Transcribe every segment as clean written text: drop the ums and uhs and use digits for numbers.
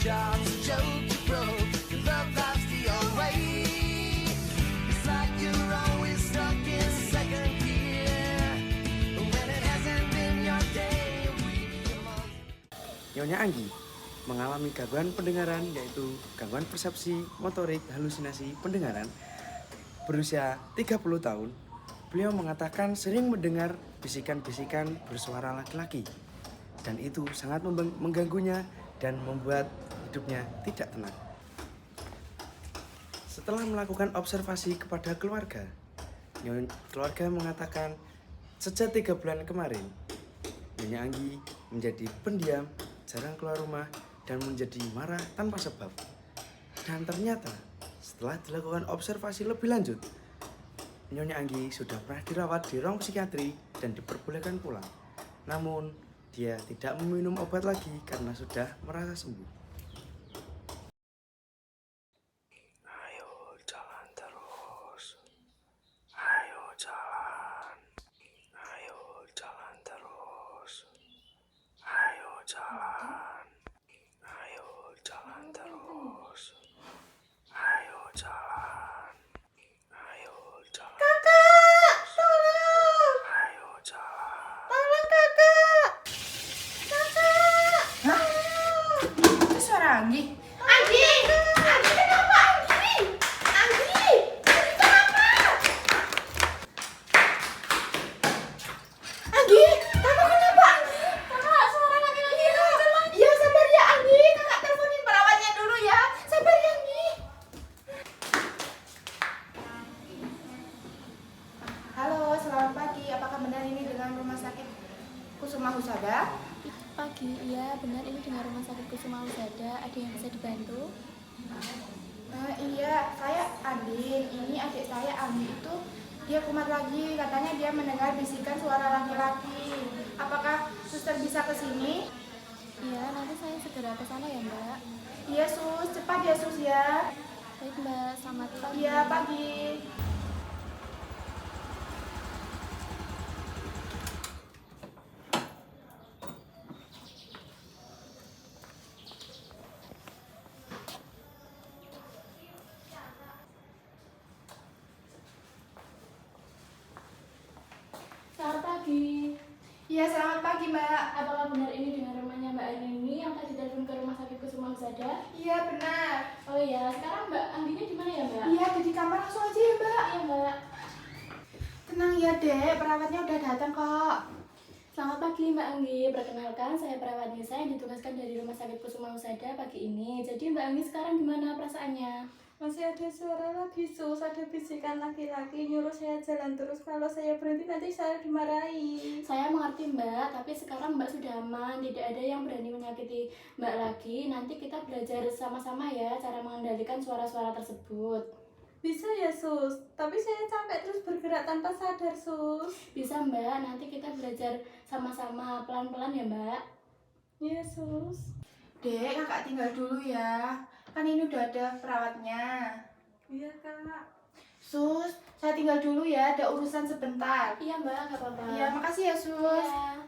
job's a joke you broke. Your love life's the old way. It's like you're always stuck in second gear when it hasn't been your day, a week, a month. Nyonya Anggi mengalami gangguan pendengaran yaitu gangguan persepsi motorik halusinasi pendengaran. Berusia 30 tahun, beliau mengatakan sering mendengar bisikan-bisikan bersuara laki-laki dan itu sangat mengganggunya dan membuat hidupnya tidak tenang. Setelah melakukan observasi kepada keluarga mengatakan sejak 3 bulan kemarin, Nyonya Anggi menjadi pendiam, jarang keluar rumah, dan menjadi marah tanpa sebab. Dan ternyata setelah dilakukan observasi lebih lanjut, Nyonya Anggi sudah pernah dirawat di ruang psikiatri dan diperbolehkan pulang. Namun, dia tidak meminum obat lagi karena sudah merasa sembuh. Ayo jalan terus. Ayo jalan. Ayo jalan terus. Ayo jalan. Ayo jalan terus. Ayo jalan. Ayo jalan. Kakak, tolong! Ayo jalan. Tolong kakak! Kakak! Hah? Itu suara Anggi? Anggi! Anggi kenapa Anggi? Anggi! Anggi kenapa? Anggi! Kakak kenapa Anggi? Kakak suara laki-laki itu jelas. Iya sabar ya Anggi. Kakak teleponin perawatnya dulu ya. Sabar ya Anggi. Halo, selamat pagi. Apakah benar ini dengan rumah sakit Kusuma Husada? Pagi, iya benar ini dengan rumah sakit Kusuma Husada. Ada yang bisa dibantu? Iya, saya Andin. Ini adik saya Anggi itu dia kumat lagi. Katanya dia mendengar bisikan suara laki-laki. Apakah suster bisa ke sini? Iya, nanti saya segera ke sana ya Mbak. Iya sus, cepat ya sus ya. Baik Mbak, selamat pagi. Iya pagi. Selamat pagi. Iya selamat pagi mbak. Apakah benar ini dengan rumahnya Mbak Aini yang tadi telepon ke rumah sakit Kusuma Husada? Iya benar. Oh iya, sekarang Mbak Angginya di mana ya Mbak? Iya ada di kamar langsung aja ya mbak. Iya Mbak. Tenang ya dek, perawatnya udah datang kok. Selamat pagi Mbak Anggi, perkenalkan saya perawat Nisa yang ditugaskan dari rumah sakit Kusuma Husada pagi ini. Jadi Mbak Anggi sekarang gimana perasaannya? Masih ada suara lagi sus, ada bisikan laki-laki nyuruh saya jalan terus. Kalau saya berhenti nanti saya dimarahi. Saya mengerti Mbak, tapi sekarang Mbak sudah aman, tidak ada yang berani menyakiti Mbak lagi. Nanti kita belajar sama-sama ya cara mengendalikan suara-suara tersebut. Bisa ya sus, tapi saya capek terus bergerak tanpa sadar sus. Bisa Mbak, nanti kita belajar sama-sama pelan-pelan ya Mbak. Iya sus. Dek kakak tinggal dulu ya. Kan ini udah ada perawatnya. Iya kak. Sus, saya tinggal dulu ya, ada urusan sebentar. Iya Mbak, gak apa-apa. Iya, makasih ya sus. Iya.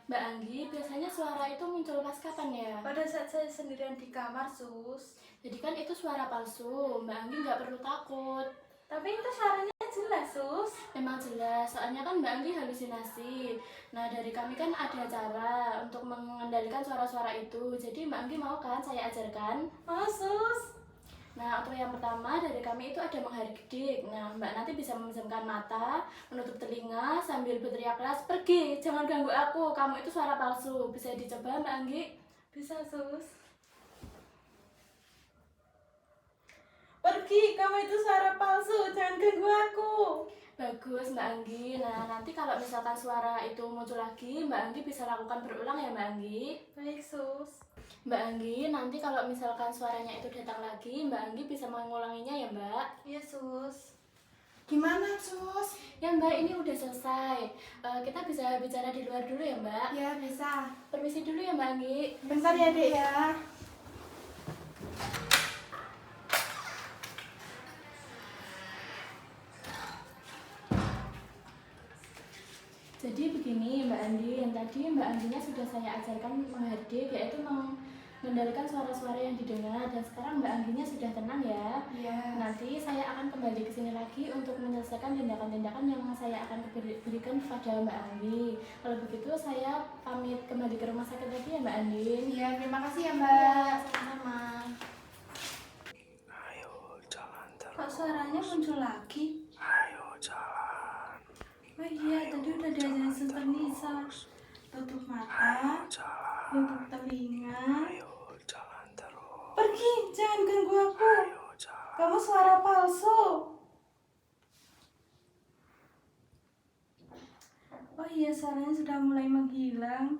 Mbak Anggi, biasanya suara itu muncul pas kapan ya? Pada saat saya sendirian di kamar sus. Jadi kan itu suara palsu, Mbak Anggi nggak perlu takut. Tapi itu suaranya jelas sus. Memang jelas, soalnya kan Mbak Anggi halusinasi. Nah dari kami kan ada cara untuk mengendalikan suara-suara itu. Jadi Mbak Anggi mau kan saya ajarkan? Mau sus. Nah untuk yang pertama dari kami itu ada menghardik. Nah Mbak nanti bisa memejamkan mata, menutup telinga sambil berteriak keras, pergi, jangan ganggu aku, kamu itu suara palsu. Bisa dicoba Mbak Anggi? Bisa sus. Pergi, kamu itu suara palsu, jangan ganggu aku. Bagus Mbak Anggi. Nah nanti kalau misalkan suara itu muncul lagi, Mbak Anggi bisa lakukan berulang ya Mbak Anggi. Baik sus. Mbak Anggi, nanti kalau misalkan suaranya itu datang lagi, Mbak Anggi bisa mengulanginya ya Mbak. Iya sus. Gimana sus? Ya Mbak, ini udah selesai. Kita bisa bicara di luar dulu ya Mbak. Ya bisa. Permisi dulu ya Mbak Anggi. Bentar ya dek ya. Jadi begini Mbak Andi, yang tadi Mbak Andinya sudah saya ajarkan menghardik, yaitu mengendalikan suara-suara yang didengar. Dan sekarang Mbak Angginya sudah tenang ya. Iya. Nanti saya akan kembali ke sini lagi untuk menyelesaikan tindakan-tindakan yang saya akan berikan kepada Mbak Anggi. Kalau begitu saya pamit kembali ke rumah sakit lagi ya Mbak Andin. Iya, terima kasih ya Iya, Mbak. sama-sama. Ayo jalan terus. Kok suaranya muncul lagi? Ayo jalan. Oh iya, tadi udah diajarin Suster Nisa. Tutup mata, Jalan. tutup telinga. Ayo jalan terus. Pergi, jangan ganggu aku. Ayo jalan. Kamu suara palsu. Oh iya, suaranya sudah mulai menghilang.